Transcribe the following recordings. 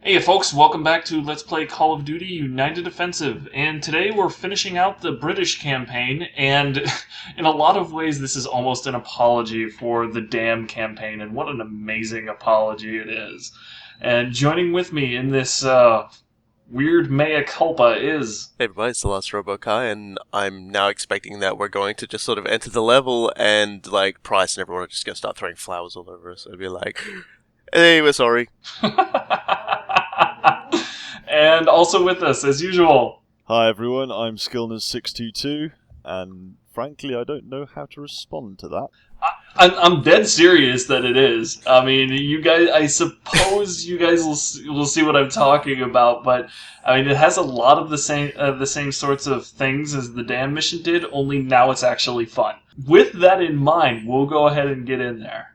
Hey folks, welcome back to Let's Play Call of Duty United Offensive, and today we're finishing out the British campaign, and in a lot of ways this is almost an apology for the damn campaign, and what an amazing apology it is. And joining with me in this weird mea culpa is... Hey everybody, it's the Last Robokai, and I'm now expecting that we're going to just sort of enter the level and, like, Price and everyone are just going to start throwing flowers all over us. I'd be like, hey, we're sorry. And also with us, as usual. Hi everyone, I'm Skillness622, and frankly I don't know how to respond to that. I'm dead serious that it is. I mean, you guys. I suppose you guys will see what I'm talking about, but I mean, it has a lot of the same sorts of things as the damn mission did. Only now it's actually fun. With that in mind, we'll go ahead and get in there.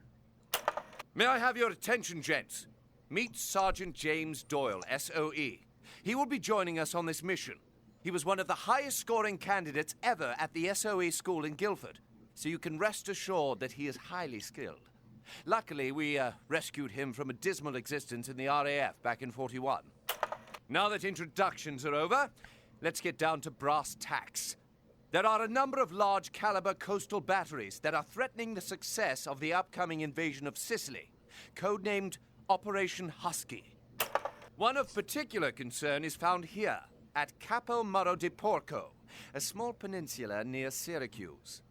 May I have your attention, gents? Meet Sergeant James Doyle, SOE. He will be joining us on this mission. He was one of the highest-scoring candidates ever at the SOE school in Guildford, so you can rest assured that he is highly skilled. Luckily, we rescued him from a dismal existence in the RAF back in '41. Now that introductions are over, let's get down to brass tacks. There are a number of large-caliber coastal batteries that are threatening the success of the upcoming invasion of Sicily, codenamed Operation Husky. One of particular concern is found here, at Capo Muro di Porco, a small peninsula near Syracuse.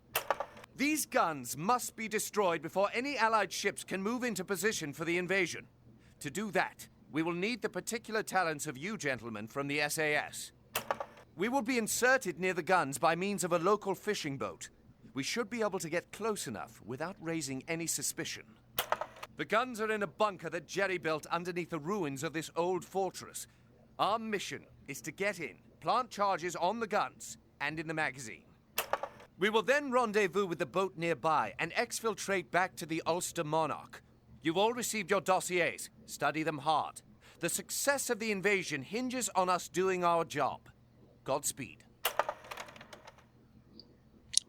These guns must be destroyed before any Allied ships can move into position for the invasion. To do that, we will need the particular talents of you gentlemen from the SAS. We will be inserted near the guns by means of a local fishing boat. We should be able to get close enough without raising any suspicion. The guns are in a bunker that Jerry built underneath the ruins of this old fortress. Our mission is to get in, plant charges on the guns, and in the magazine. We will then rendezvous with the boat nearby and exfiltrate back to the Ulster Monarch. You've all received your dossiers. Study them hard. The success of the invasion hinges on us doing our job. Godspeed.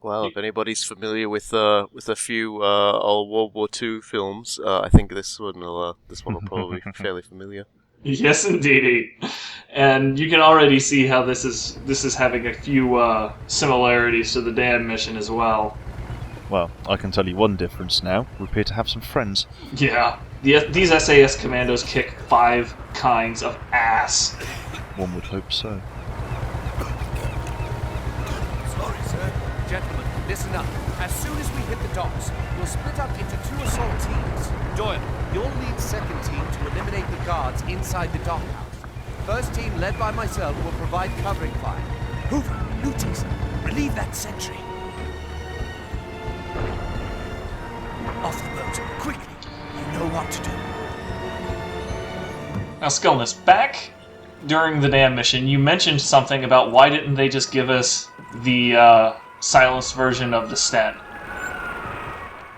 Well, if anybody's familiar with a few old World War II films, I think this one will probably be fairly familiar. Yes, indeedy. And you can already see how this is having a few similarities to the damn mission as well. Well, I can tell you one difference now. We appear to have some friends. Yeah. These SAS commandos kick 5 kinds of ass. One would hope so. Sorry, sir. Gentlemen, listen up. As soon as we hit the docks, we'll split up into 2 assault teams. Doyle, you'll lead second team to eliminate the guards inside the dockhouse. First team, led by myself, will provide covering fire. Hoover, Lutis, relieve that sentry. Off the boat, quickly. You know what to do. Now, Skillness, back during the damn mission, you mentioned something about why didn't they just give us the silenced version of the Sten?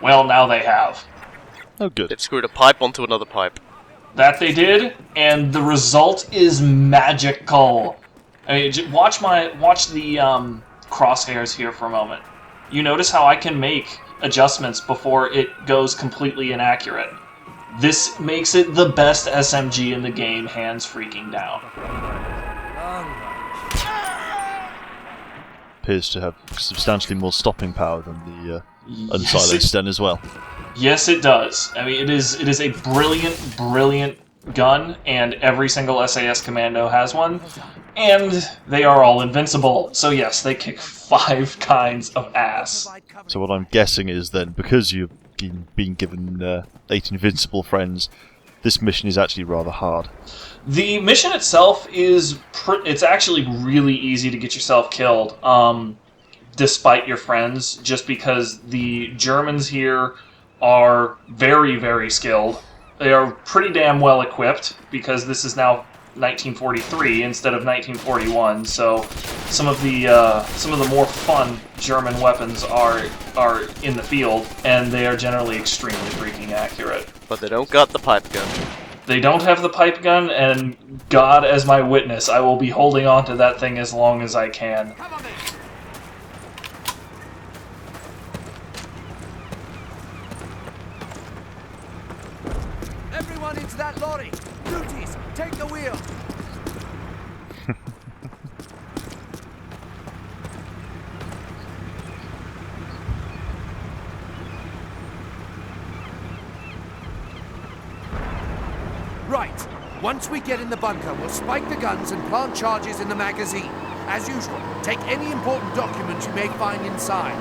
Well, now they have. Oh, good. They've screwed a pipe onto another pipe. That they did, and the result is magical. I mean, watch the crosshairs here for a moment. You notice how I can make adjustments before it goes completely inaccurate. This makes it the best SMG in the game, hands freaking down. Appears to have substantially more stopping power than the unsilenced Sten as well. Yes, it does. I mean, it is a brilliant gun, and every single SAS commando has one, and they are all invincible. So yes, they kick 5 kinds of ass. So what I'm guessing is then, because you've been given 8 invincible friends, this mission is actually rather hard. The mission itself is it's actually really easy to get yourself killed, despite your friends, just because the Germans here are very, very skilled. They are pretty damn well equipped, because this is now 1943 instead of 1941, so some of the more fun German weapons are in the field, and they are generally extremely freaking accurate. But they don't got the pipe gun. They don't have the pipe gun, and God as my witness, I will be holding on to that thing as long as I can. Everyone into that lorry! Duties, take the wheel. Right. Once we get in the bunker, we'll spike the guns and plant charges in the magazine. As usual, take any important documents you may find inside.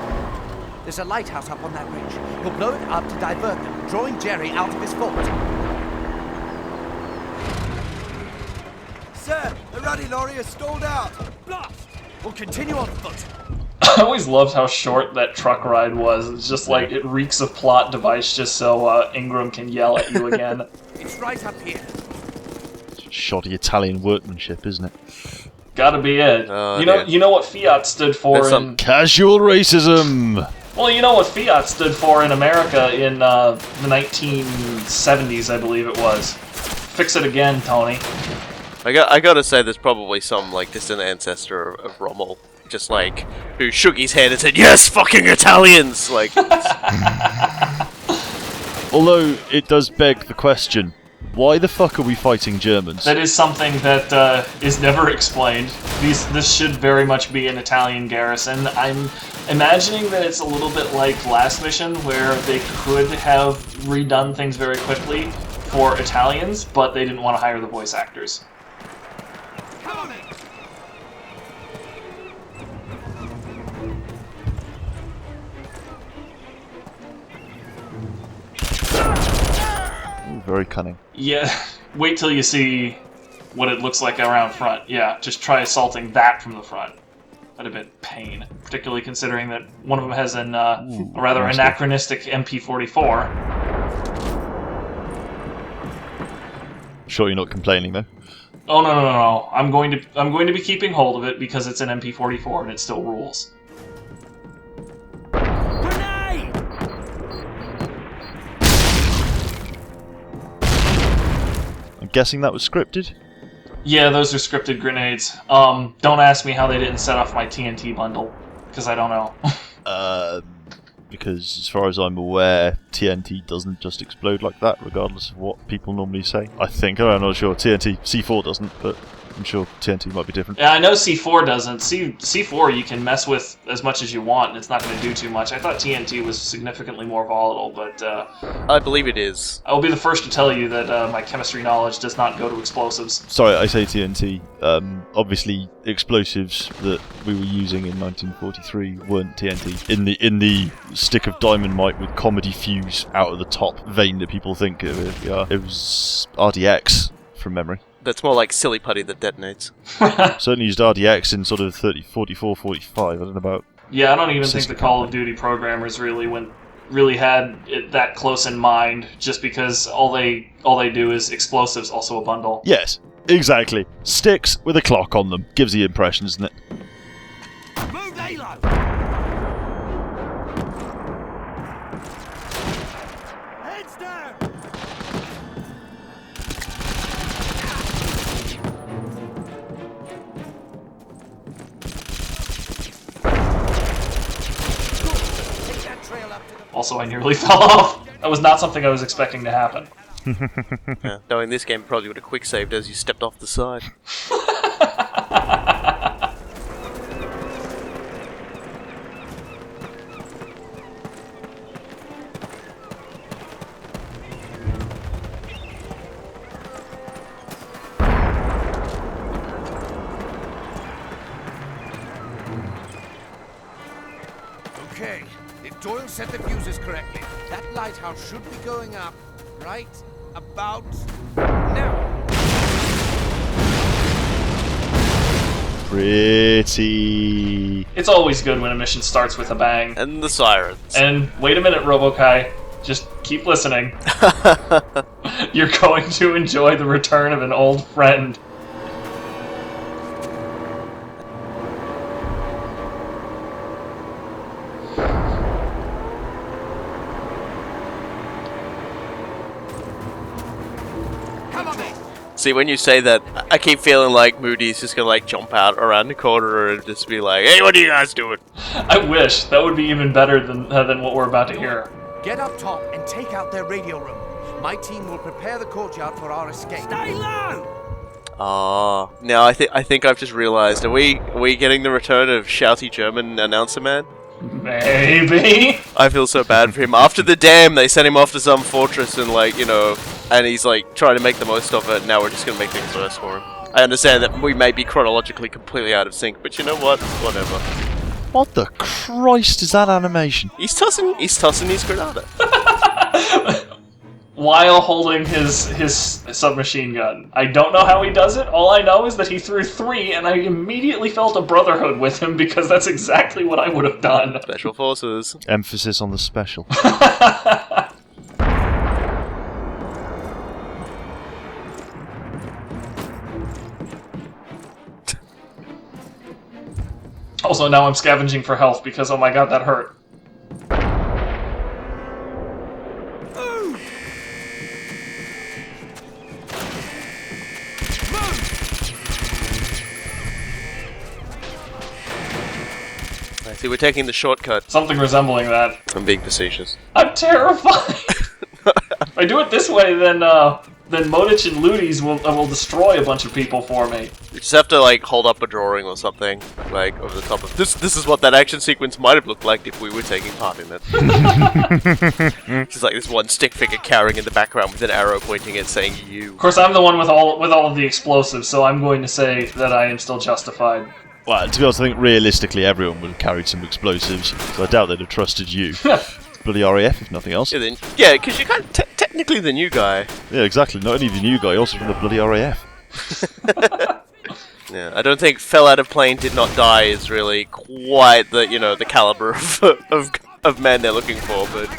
There's a lighthouse up on that ridge. We'll blow it up to divert them, drawing Jerry out of his fort. Sir, the ruddy lorry is stalled out. Blast! We'll continue on foot. I always loved how short that truck ride was. It's just like, it reeks of plot device just so Ingram can yell at you again. It's right up here. Shoddy Italian workmanship, isn't it? Gotta be it. Oh, You know what Fiat stood for There's some- Casual racism! Well, you know what Fiat stood for in America in the 1970s, I believe it was. Fix it again, Tony. I gotta say, there's probably some like distant ancestor of Rommel, just like who shook his head and said, "Yes, fucking Italians!" Like, Although, it does beg the question, why the fuck are we fighting Germans? That is something that is never explained. This should very much be an Italian garrison. I'm imagining that it's a little bit like last mission, where they could have redone things very quickly for Italians, but they didn't want to hire the voice actors. Come on in. Ooh, very cunning. Yeah, wait till you see what it looks like around front. Yeah, just try assaulting that from the front. That'd have been pain, particularly considering that one of them has a rather nice. anachronistic MP44. Sure you're not complaining, though? Oh no! I'm going to be keeping hold of it because it's an MP44 and it still rules. Grenade! I'm guessing that was scripted? Yeah, those are scripted grenades. Don't ask me how they didn't set off my TNT bundle, because I don't know. Because as far as I'm aware, TNT doesn't just explode like that, regardless of what people normally say. I think, I'm not sure, C4 doesn't, but I'm sure TNT might be different. Yeah, I know C4 doesn't. C4 you can mess with as much as you want, and it's not going to do too much. I thought TNT was significantly more volatile, but I believe it is. I will be the first to tell you that my chemistry knowledge does not go to explosives. Sorry, I say TNT. Obviously, explosives that we were using in 1943 weren't TNT. In the stick of dynamite with comedy fuse out of the top vein that people think of it. Yeah, it was RDX from memory. That's more like silly putty that detonates. Certainly used RDX in sort of 44, 45. I don't know about. Yeah, I don't even think the Sicily. Call of Duty programmers really had it that close in mind, just because all they do is explosives, also a bundle. Yes, exactly. Sticks with a clock on them. Gives the impression, doesn't it? Move Halo! Heads down! Take that trail up to the... Also, I nearly fell off. That was not something I was expecting to happen. Yeah. Knowing this game, probably would have quick saved as you stepped off the side. Okay, if Doyle set the fuses correctly, that lighthouse should be going up right about now. Pretty. It's always good when a mission starts with a bang. And the sirens. And wait a minute, Robokai. Just keep listening. You're going to enjoy the return of an old friend. Come on, mate. See, when you say that, I keep feeling like Moody's just gonna like jump out around the corner and just be like, "Hey, what are you guys doing?" I wish. That would be even better than what we're about to hear. Get up top and take out their radio room. My team will prepare the courtyard for our escape. Stay low! Now I think I've just realised. Are we getting the return of shouty German announcer man? Maybe. I feel so bad for him. After the dam, they sent him off to some fortress and and he's like trying to make the most of it. Now we're just gonna make things worse for him. I understand that we may be chronologically completely out of sync, but you know what? Whatever. What the Christ is that animation? He's tossing his granada. While holding his submachine gun. I don't know how he does it. All I know is that he threw 3, and I immediately felt a brotherhood with him because that's exactly what I would have done. Special forces. Emphasis on the special. Also, now I'm scavenging for health because, oh my god, that hurt. I see, we're taking the shortcut. Something resembling that. I'm being facetious. I'm terrified! If I do it this way, then Modich and Ludes will destroy a bunch of people for me. You just have to, like, hold up a drawing or something, like, over the top of... This is what that action sequence might have looked like if we were taking part in it. Just like this one stick figure cowering in the background with an arrow pointing at saying you. Of course, I'm the one with all of the explosives, so I'm going to say that I am still justified. Well, to be honest, I think realistically everyone would have carried some explosives, so I doubt they'd have trusted you. Bloody RAF, if nothing else. Yeah, because you're kind of technically the new guy. Yeah, exactly. Not only the new guy, also from the bloody RAF. Yeah, I don't think fell out of plane, did not die is really quite the, the caliber of man they're looking for, but...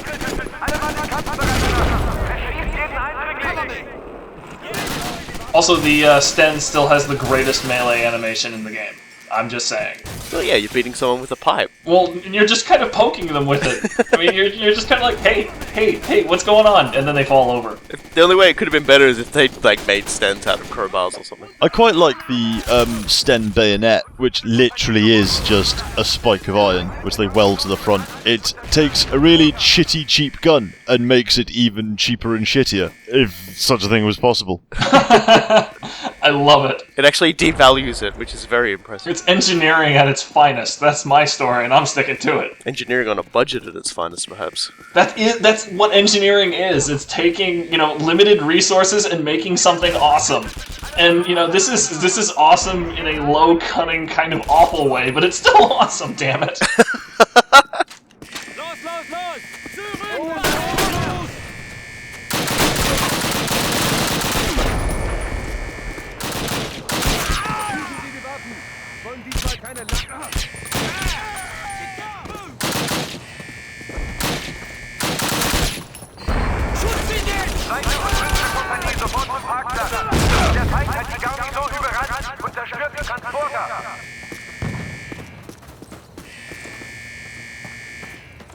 Also, the Sten still has the greatest melee animation in the game. I'm just saying. Well, yeah, you're beating someone with a pipe. Well, you're just kind of poking them with it. I mean, you're just kind of like, hey, what's going on? And then they fall over. The only way it could have been better is if they'd, like, made stents out of crowbars or something. I quite like the Sten bayonet, which literally is just a spike of iron, which they weld to the front. It takes a really shitty, cheap gun and makes it even cheaper and shittier, if such a thing was possible. I love it. It actually devalues it, which is very impressive. It's engineering at its finest. That's my story, and I'm sticking to it. Engineering on a budget at its finest, perhaps. That's what engineering is. It's taking, limited resources and making something awesome. And, this is awesome in a low cunning kind of awful way, but it's still awesome, damn it.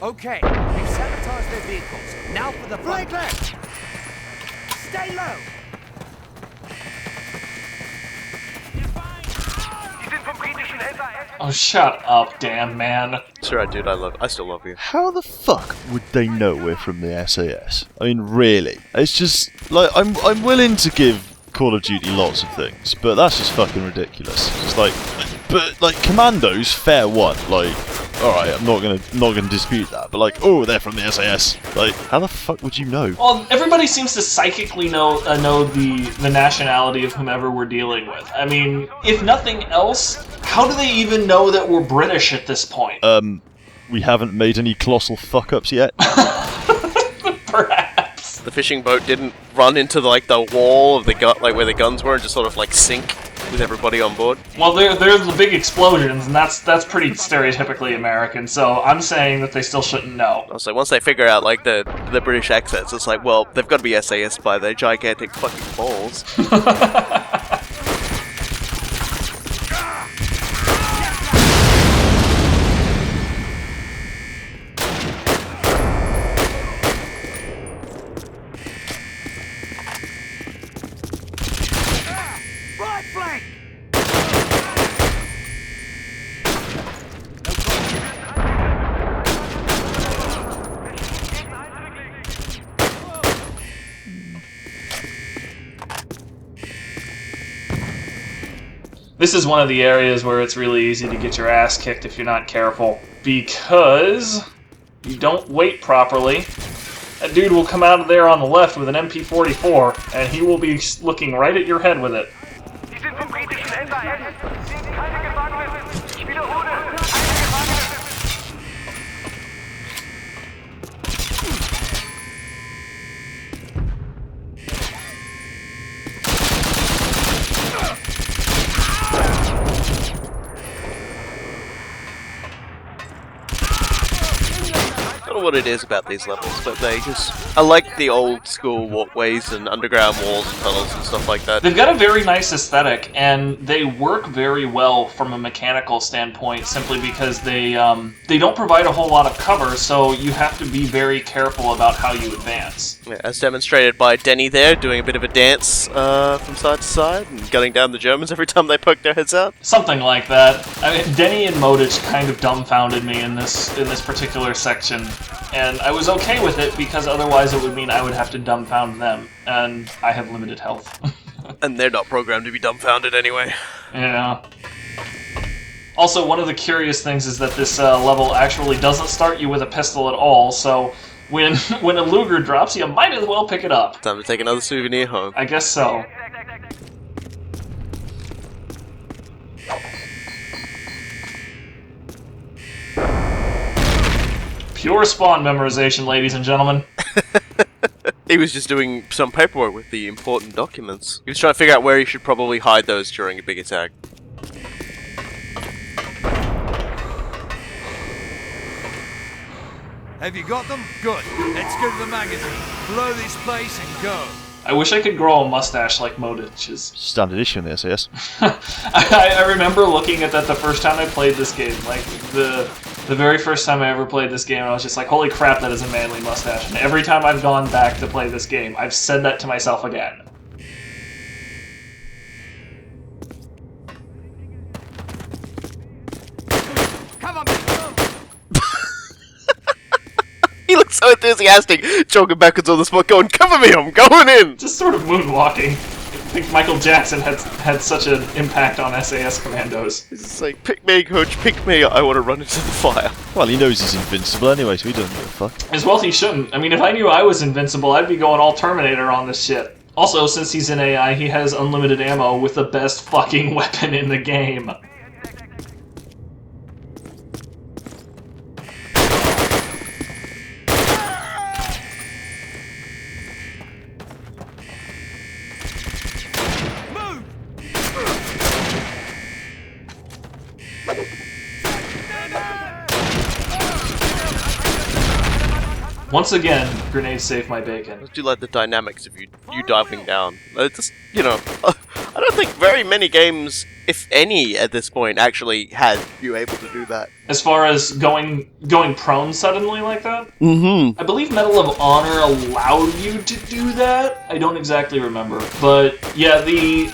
Okay, we've sabotaged their vehicles. Now for the flank left! Stay low! Oh, shut up, damn man. Sure, dude, I still love you. How the fuck would they know we're from the SAS? I mean, really? It's just, like, I'm willing to give Call of Duty lots of things, but that's just fucking ridiculous. It's like, but, like, Commandos, fair one, like... Alright, I'm not gonna dispute that, but like, oh, they're from the SAS. Like, how the fuck would you know? Well, everybody seems to psychically know the nationality of whomever we're dealing with. I mean, if nothing else, how do they even know that we're British at this point? We haven't made any colossal fuck-ups yet. Perhaps. The fishing boat didn't run into the wall of the where the guns were and just sort of like sink with everybody on board. Well, there's the big explosions, and that's pretty stereotypically American. So I'm saying that they still shouldn't know. So once they figure out like the British accents, it's like, well, they've got to be SAS by their gigantic fucking balls. Right flank! This is one of the areas where it's really easy to get your ass kicked if you're not careful. Because you don't wait properly. That dude will come out of there on the left with an MP44, and he will be looking right at your head with it. I don't know what it is about these levels, but I like the old school walkways and underground walls and tunnels and stuff like that. They've got a very nice aesthetic, and they work very well from a mechanical standpoint, simply because they don't provide a whole lot of cover, so you have to be very careful about how you advance. Yeah, as demonstrated by Denny there, doing a bit of a dance from side to side and gunning down the Germans every time they poke their heads out. Something like that. I mean, Denny and Modich kind of dumbfounded me in this particular section, and I was okay with it because otherwise it would mean I would have to dumbfound them, and I have limited health. And they're not programmed to be dumbfounded anyway. Yeah. Also, one of the curious things is that this level actually doesn't start you with a pistol at all, so when a Luger drops, you might as well pick it up. Time to take another souvenir home. I guess so. Pure spawn memorization, ladies and gentlemen. He was just doing some paperwork with the important documents. He was trying to figure out where he should probably hide those during a big attack. Have you got them? Good. Let's go to the magazine. Blow this place and go. I wish I could grow a mustache like Modich's. Standard issue in the SAS. I remember looking at that the first time I played this game. Like, the very first time I ever played this game, I was just like, holy crap, that is a manly mustache. And every time I've gone back to play this game, I've said that to myself again. Come on, He looks so enthusiastic, jogging backwards on the spot, going, "Cover me, I'm going in!" Just sort of moonwalking. I think Michael Jackson had such an impact on SAS commandos. He's just like, "Pick me, coach, pick me, I want to run into the fire." Well, he knows he's invincible anyway, so he doesn't give a fuck. As well he shouldn't. I mean, if I knew I was invincible, I'd be going all Terminator on this shit. Also, since he's in AI, he has unlimited ammo with the best fucking weapon in the game. Once again, grenades save my bacon. I do like the dynamics of you diving down. It's just, you know, I don't think very many games, if any, at this point, actually had you able to do that. As far as going prone suddenly like that? Mm-hmm. I believe Medal of Honor allowed you to do that. I don't exactly remember. But, yeah, the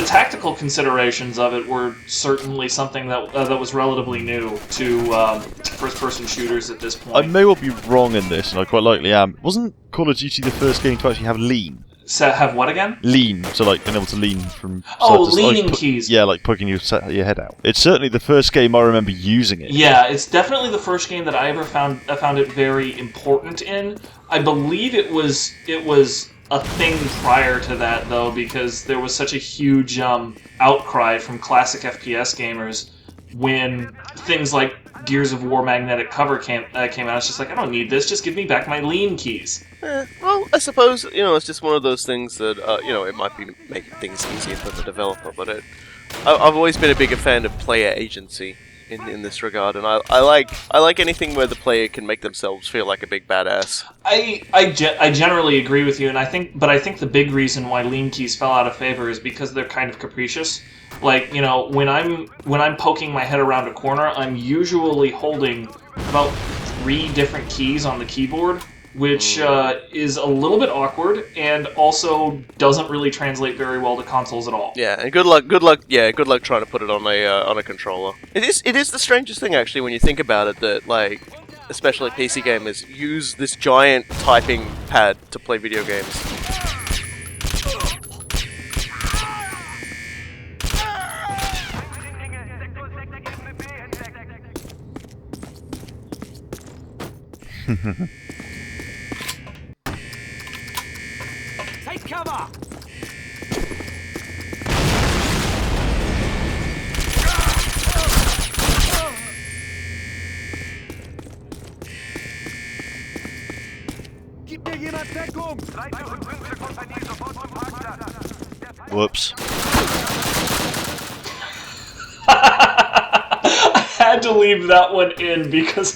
tactical considerations of it were certainly something that was relatively new to first-person shooters at this point. I may well be wrong in this, and I quite likely am. Wasn't Call of Duty the first game to actually have lean? So have what again? Lean, so like being able to lean from side Oh, to side, leaning like, keys. Yeah, like poking your head out. It's certainly the first game I remember using it. Yeah, it's definitely the first game that I ever found it very important in. I believe it was a thing prior to that, though, because there was such a huge outcry from classic FPS gamers when things like Gears of War Magnetic Cover came out. It's just like, I don't need this, just give me back my lean keys. Well, I suppose, you know, it's just one of those things that, you know, it might be making things easier for the developer, but I've always been a bigger fan of player agency in this regard, and I like anything where the player can make themselves feel like a big badass. I generally agree with you, and I think the big reason why lean keys fell out of favor is because they're kind of capricious. Like, you know, when I'm poking my head around a corner, I'm usually holding about 3 different keys on the keyboard, which is a little bit awkward and also doesn't really translate very well to consoles at all. Yeah, and good luck trying to put it on a controller. It is the strangest thing, actually, when you think about it, that, like, especially PC gamers use this giant typing pad to play video games. Take cover! Gib mir jemand Deckung! Whoops. I had to leave that one in because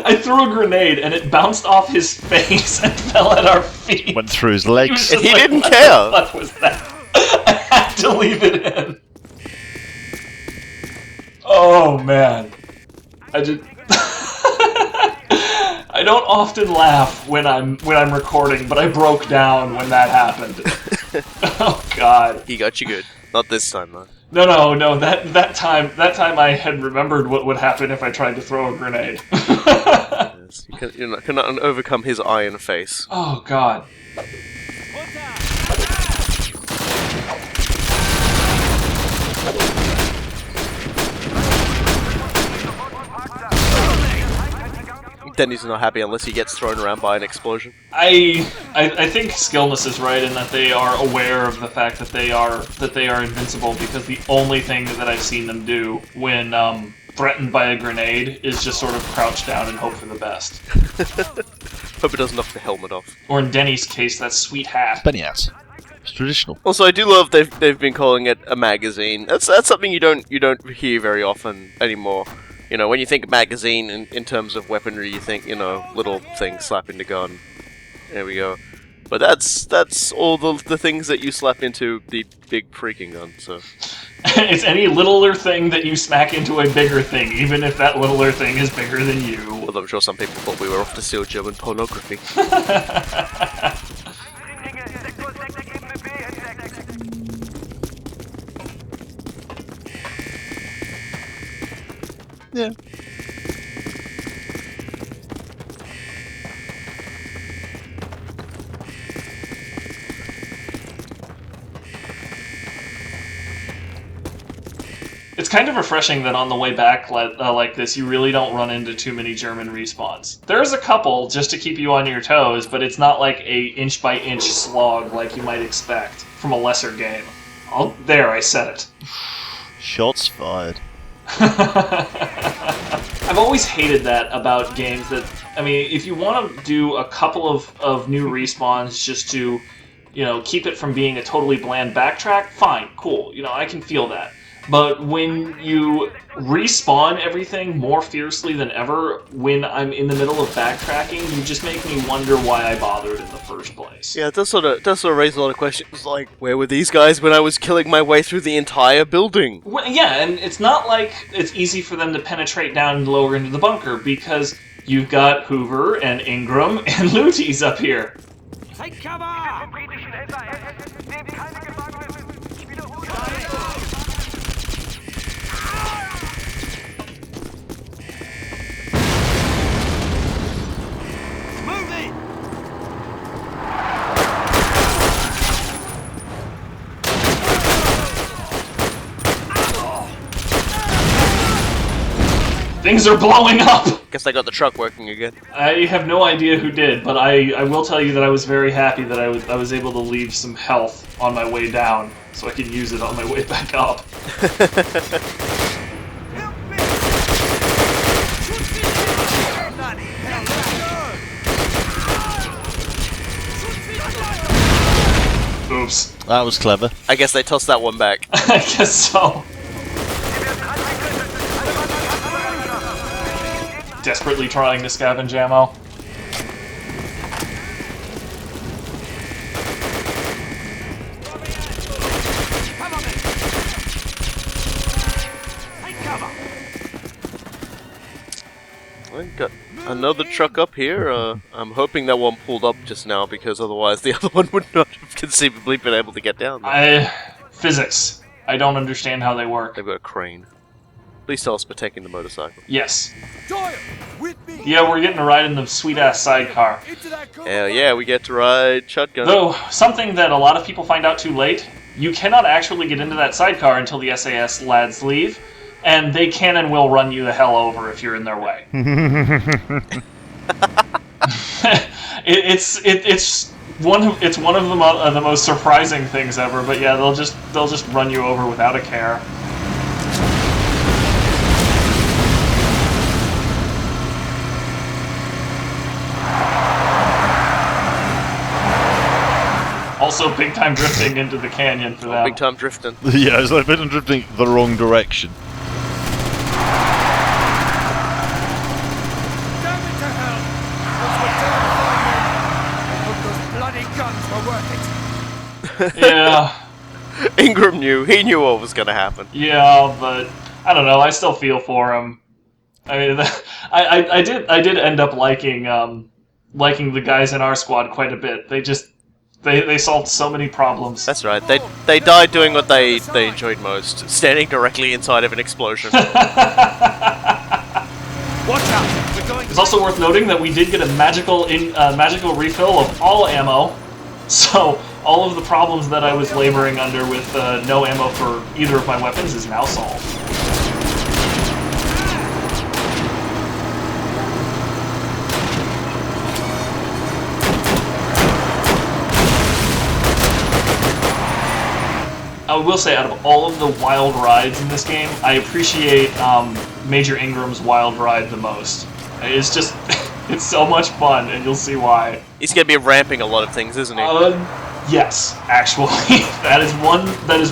I threw a grenade and it bounced off his face and fell at our feet. Went through his He was legs. just He like, didn't "What care." the fuck was that? I had to leave it in. Oh man, I just. I don't often laugh when I'm recording, but I broke down when that happened. Oh god. He got you good. Not this time, though. No. That time I had remembered what would happen if I tried to throw a grenade. Yes. You cannot overcome his iron face. Oh god. Denny's not happy unless he gets thrown around by an explosion. I think Skillness is right in that they are aware of the fact that they are invincible, because the only thing that I've seen them do when threatened by a grenade is just sort of crouch down and hope for the best. Hope it doesn't knock the helmet off. Or in Denny's case, that sweet hat. Penny hat. It's traditional. Also, I do love they've been calling it a magazine. That's something you don't hear very often anymore. You know, when you think magazine in terms of weaponry, you think, you know, little thing slapping the gun. There we go. But that's all the things that you slap into the big freaking gun, so... It's any littler thing that you smack into a bigger thing, even if that littler thing is bigger than you. Although I'm sure some people thought we were off to steal German pornography. Yeah. It's kind of refreshing that on the way back like this, you really don't run into too many German respawns. There's a couple just to keep you on your toes, but it's not like a inch-by-inch slog like you might expect from a lesser game. There, I said it. Shots fired. I've always hated that about games that, I mean, if you want to do a couple of new respawns just to, you know, keep it from being a totally bland backtrack, fine, cool, you know, I can feel that. But when you respawn everything more fiercely than ever when I'm in the middle of backtracking, you just make me wonder why I bothered in the first place. Yeah, it does sort of raise a lot of questions, like, where were these guys when I was killing my way through the entire building? Well, yeah, and it's not like it's easy for them to penetrate down lower into the bunker, because you've got Hoover and Ingram and Luties up here. Take cover! Things are blowing up! Guess I got the truck working again. I have no idea who did, but I will tell you that I was very happy that I was able to leave some health on my way down, so I can use it on my way back up. Oops. That was clever. I guess they tossed that one back. I guess so. Desperately trying to scavenge ammo. I got another truck up here. I'm hoping that one pulled up just now, because otherwise the other one would not have conceivably been able to get down there. Physics. I don't understand how they work. They've got a crane. Please tell us we're taking the motorcycle. Yes. Doyle, with me. Yeah, we're getting to ride in the sweet-ass sidecar. Into that car. Hell yeah, we get to ride shotgun. Though, something that a lot of people find out too late, you cannot actually get into that sidecar until the SAS lads leave. and they can and will run you the hell over if you're in their way. It's one of the most surprising things ever. But yeah, they'll just run you over without a care. Also, big time drifting into the canyon for them. Big time drifting. Yeah, it's like big time drifting the wrong direction. Damn it to hell! Those were terrifying. I hope those bloody guns were worth it. Yeah. Ingram knew. He knew what was going to happen. Yeah, but I don't know. I still feel for him. I mean, I did end up liking the guys in our squad quite a bit. They solved so many problems. That's right. They died doing what they enjoyed most, standing directly inside of an explosion. Watch out! We're going. It's also worth noting that we did get a magical refill of all ammo, so all of the problems that I was laboring under with no ammo for either of my weapons is now solved. I will say, out of all of the wild rides in this game, I appreciate Major Ingram's wild ride the most. It's just, it's so much fun, and you'll see why. He's going to be ramping a lot of things, isn't he? Yes, actually, that is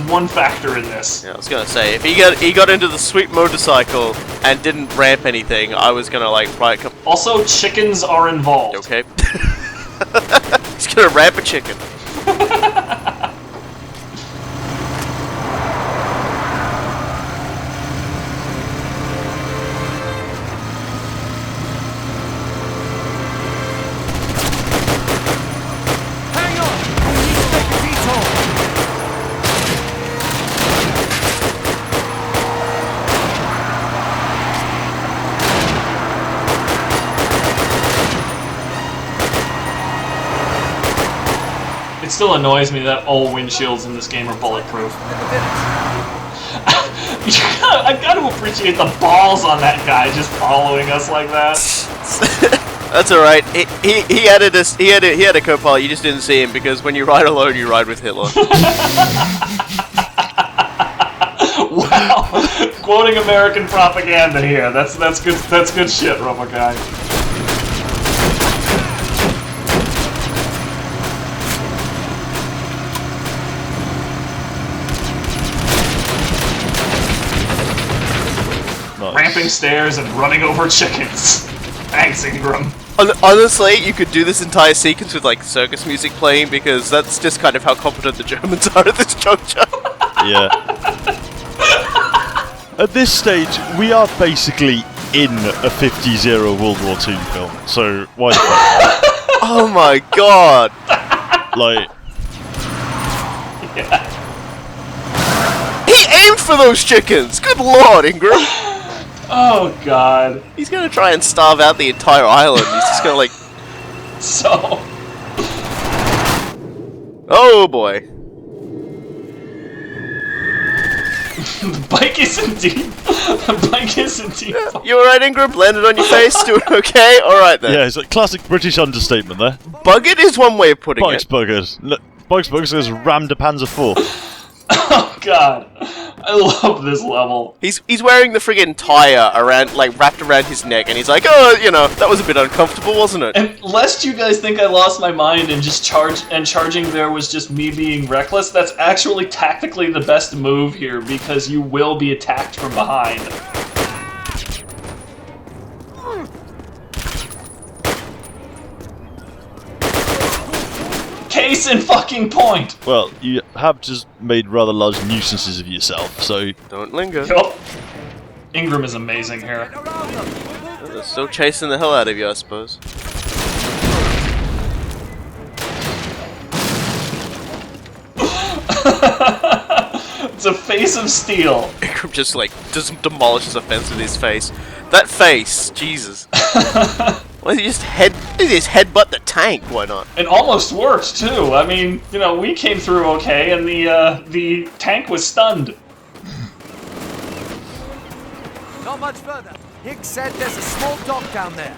one factor in this. Yeah, I was going to say, if he got into the sweet motorcycle and didn't ramp anything, I was going to like probably come. Also, chickens are involved. Okay. He's going to ramp a chicken. It still annoys me that all windshields in this game are bulletproof. I gotta appreciate the balls on that guy just following us like that. That's all right. He had a co-pilot. You just didn't see him because when you ride alone, you ride with Hitler. Wow, quoting American propaganda here. That's good. That's good shit, Rubber Guy. Nice. Ramping stairs and running over chickens. Thanks, Ingram. Honestly, you could do this entire sequence with like circus music playing because that's just kind of how competent the Germans are at this juncture. Yeah. At this stage, we are basically in a 50s era World War II film, so why the fuck? Oh my god! Like, Yeah. He aimed for those chickens! Good lord, Ingram! Oh God. He's gonna try and starve out the entire island. He's just gonna like... So. Oh boy. The bike isn't deep. The bike isn't deep. You alright, Ingram? Landed on your face? Doing okay? Alright then. yeah, it's a classic British understatement there. Buggered is one way of putting Bike's it. buggered. No, Bike's buggered has rammed a Panzer IV. Oh God. I love this level. He's wearing the friggin' tire around, like, wrapped around his neck, and he's like, oh, you know, that was a bit uncomfortable, wasn't it? And lest you guys think I lost my mind and just charging there was just me being reckless, that's actually tactically the best move here because you will be attacked from behind. Case in fucking point! Well, you have just made rather large nuisances of yourself, so... Don't linger. Yup. Ingram is amazing here. They're still chasing the hell out of you, I suppose. It's a face of steel. Ingram just, like, demolishes a fence with his face. That face, Jesus. Why does he just headbutt the tank? Why not? It almost worked too. I mean, you know, we came through okay, and the tank was stunned. Not much further. Hicks said there's a small dock down there.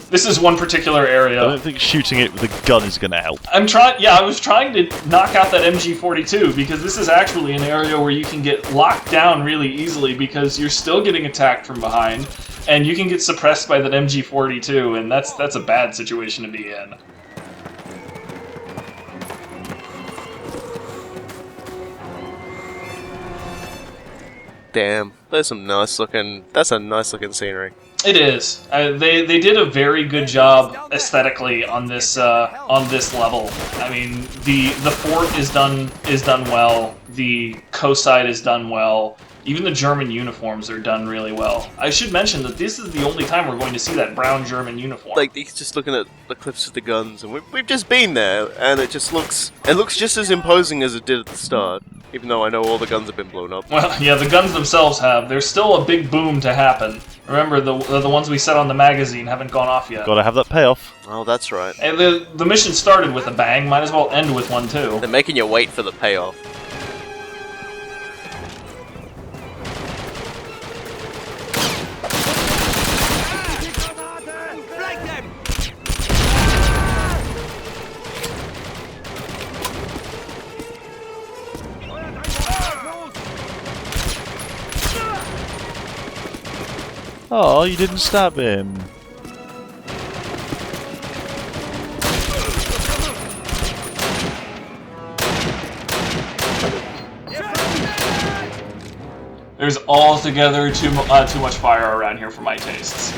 This is one particular I area. don't think shooting it with a gun is going to help. I'm trying. Yeah, I was trying to knock out that MG42 because this is actually an area where you can get locked down really easily because you're still getting attacked from behind, and you can get suppressed by that MG42, and that's a bad situation to be in. Damn, that's a nice looking scenery. It is. They did a very good job aesthetically on this level. I mean, the fort is done well. The coast side is done well. Even the German uniforms are done really well. I should mention that this is the only time we're going to see that brown German uniform. Like, he's just looking at the cliffs with the guns, and we've just been there, and it looks just as imposing as it did at the start. Even though I know all the guns have been blown up. Well, yeah, the guns themselves have. There's still a big boom to happen. Remember, the ones we set on the magazine haven't gone off yet. Gotta have that payoff. Oh, that's right. And the mission started with a bang. Might as well end with one too. They're making you wait for the payoff. Oh, you didn't stab him. There's altogether too much fire around here for my tastes.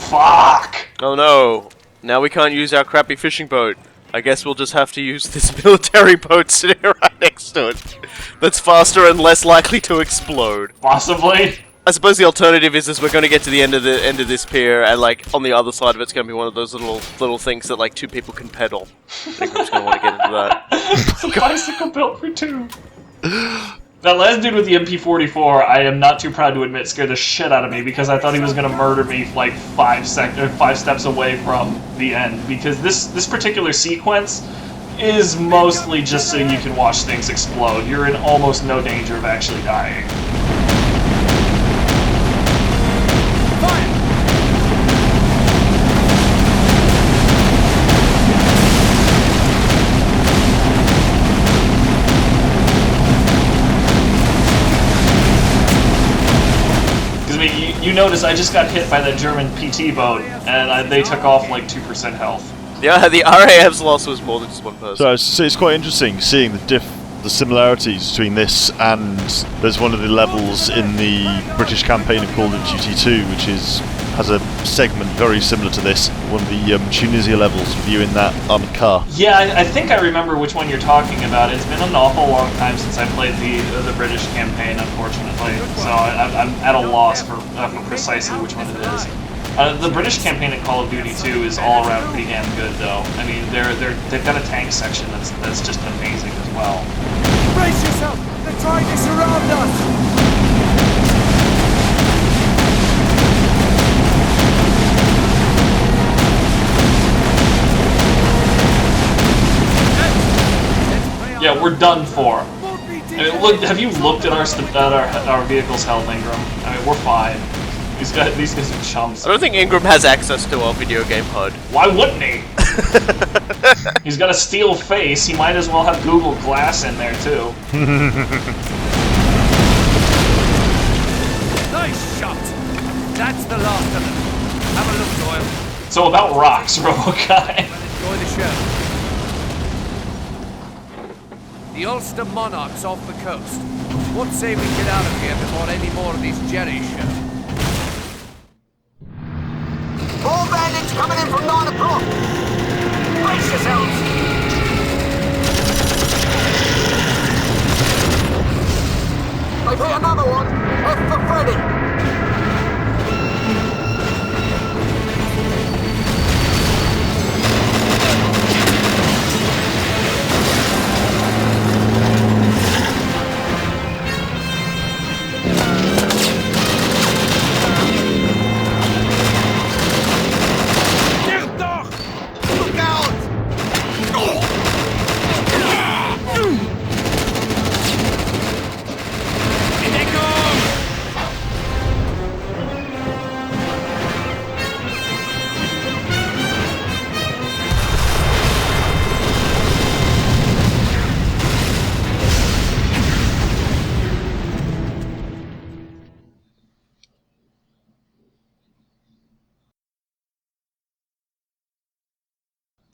Fuck! Oh no! Now we can't use our crappy fishing boat. I guess we'll just have to use this military boat sitting right next to it. That's faster and less likely to explode. Possibly. I suppose the alternative is we're going to get to the end of this pier, and like on the other side of it's going to be one of those little things that like two people can pedal. I think we're just going to want to get into that. It's a bicycle built for two. That last dude with the MP44, I am not too proud to admit, scared the shit out of me because I thought he was going to murder me like 5 steps away from the end. Because this particular sequence is mostly just so you can watch things explode. You're in almost no danger of actually dying. You notice I just got hit by that German PT boat, and they took off like 2% health. Yeah, the RAF's loss was more than just one person. So it's quite interesting seeing the similarities between this and there's one of the levels in the British campaign of Call of Duty 2 which has a segment very similar to this, one of the Tunisia levels with you in that armoured car. Yeah, I think I remember which one you're talking about. It's been an awful long time since I played the British campaign, unfortunately, so I'm at a loss for precisely which one it is. The British campaign in Call of Duty 2 is all around pretty damn good, though. I mean, they've got a tank section that's just amazing as well. Brace yourself! They're trying to surround us! Yeah, we're done for. I mean, look, have you looked at our vehicle's health, Ingram? I mean, we're fine. These guys are chumps. I don't think Ingram has access to our video game HUD. Why wouldn't he? He's got a steel face. He might as well have Google Glass in there too. Nice shot! That's the last of them. Have a look, Doyle. So about rocks, RoboGuy. Enjoy the show. The Ulster Monarch's off the coast. What say we get out of here before any more of these jerrys show? More bandits coming in from 9 o'clock! Brace yourselves! They've hit another one! F for Freddy!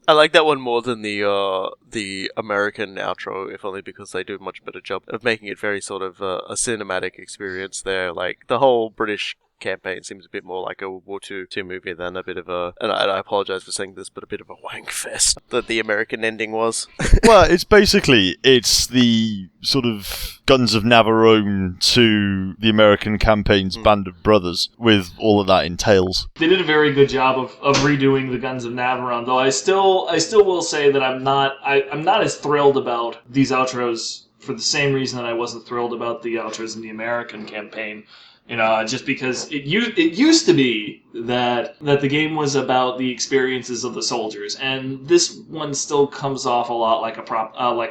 I like that one more than the American outro, if only because they do a much better job of making it very sort of a cinematic experience there. Like, the whole British campaign seems a bit more like a World War II movie than a bit of a, and I apologize for saying this, but a bit of a wank fest that the American ending was. Well, it's the sort of Guns of Navarone to the American campaign's Band of Brothers, with all of that entails. They did a very good job of redoing the Guns of Navarone, though I still will say that I'm not as thrilled about these outros for the same reason that I wasn't thrilled about the outros in the American campaign. Just because it used to be that the game was about the experiences of the soldiers, and this one still comes off a lot like a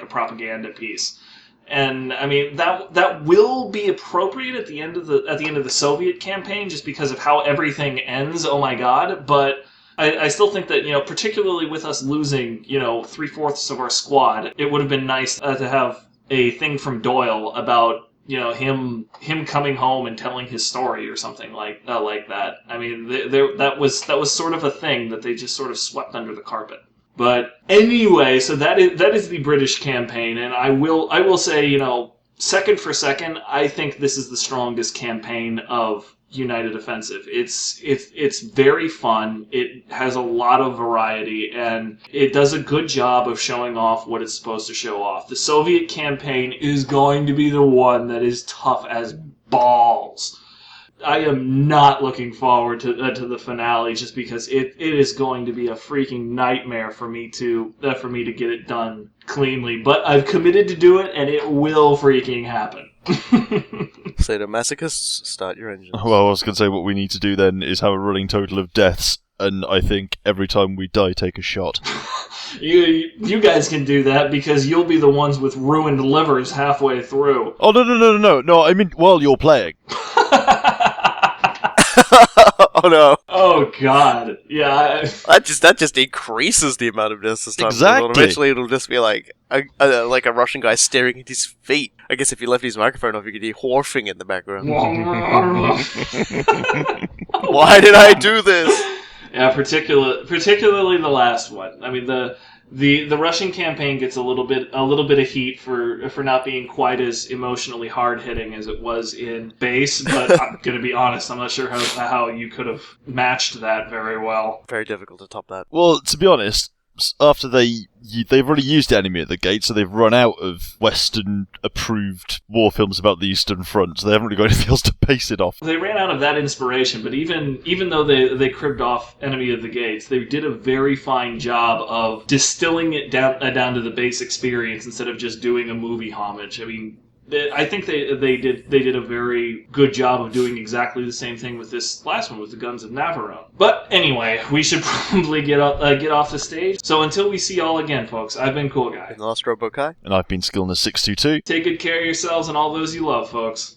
propaganda piece. And I mean that will be appropriate at the end of the Soviet campaign, just because of how everything ends. Oh my God! But I still think that, particularly with us losing 3/4 of our squad, it would have been nice to have a thing from Doyle about him coming home and telling his story or something like that. I mean, that was sort of a thing that they just sort of swept under the carpet. But anyway, so that is the British campaign, and I will say, second for second, I think this is the strongest campaign of United Offensive. It's very fun. It has a lot of variety, and it does a good job of showing off what it's supposed to show off. The Soviet campaign is going to be the one that is tough as balls. I am not looking forward to the finale, just because it is going to be a freaking nightmare for me to get it done cleanly. But I've committed to do it, and it will freaking happen. Say to masochists, start your engines. Well, I was going to say what we need to do then is have a running total of deaths, and I think every time we die, take a shot. You guys can do that, because you'll be the ones with ruined livers halfway through. Oh, no, I mean while you're playing. Oh no! Oh God! Yeah. That just increases the amount of deaths this time. Exactly. Eventually, it'll just be like a Russian guy staring at his feet. I guess if you left his microphone off, you could hear horfing in the background. Why did I do this? Yeah, particularly the last one. I mean, the Russian campaign gets a little bit of heat for not being quite as emotionally hard hitting as it was in base. But I'm gonna be honest, I'm not sure how you could have matched that very well. Very difficult to top that. Well, to be honest, after they've already used Enemy at the Gate, so they've run out of Western-approved war films about the Eastern Front, so they haven't really got anything else to base it off. They ran out of that inspiration, but even though they cribbed off Enemy of the Gates, they did a very fine job of distilling it down to the base experience instead of just doing a movie homage. I mean, I think they did a very good job of doing exactly the same thing with this last one with the Guns of Navarone. But anyway, we should probably get off the stage. So until we see y'all again, folks, I've been Cool Guy. And the last Robo Kai. And I've been Skillness622. Take good care of yourselves and all those you love, folks.